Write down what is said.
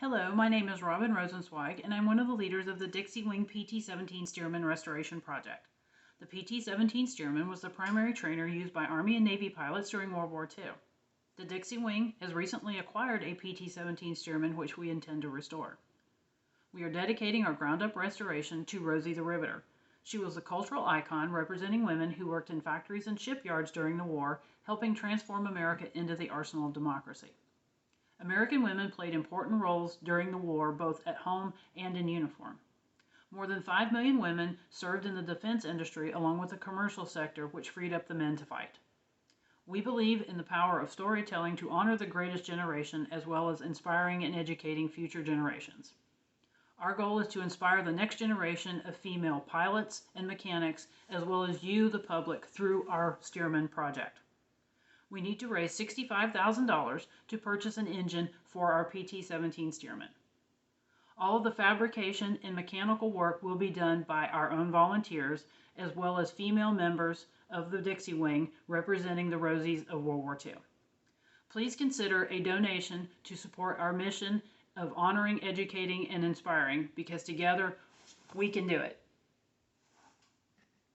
Hello, my name is Robin Rosenzweig, and I'm one of the leaders of the Dixie Wing PT-17 Stearman Restoration Project. The PT-17 Stearman was the primary trainer used by Army and Navy pilots during World War II. The Dixie Wing has recently acquired a PT-17 Stearman, which we intend to restore. We are dedicating our ground-up restoration to Rosie the Riveter. She was a cultural icon representing women who worked in factories and shipyards during the war, helping transform America into the arsenal of democracy. American women played important roles during the war, both at home and in uniform. More than 5 million women served in the defense industry along with the commercial sector, which freed up the men to fight. We believe in the power of storytelling to honor the greatest generation, as well as inspiring and educating future generations. Our goal is to inspire the next generation of female pilots and mechanics, as well as you, the public, through our Stearman project. We need to raise $65,000 to purchase an engine for our PT-17 Stearman. All of the fabrication and mechanical work will be done by our own volunteers, as well as female members of the Dixie Wing representing the Rosies of World War II. Please consider a donation to support our mission of honoring, educating, and inspiring, because together we can do it.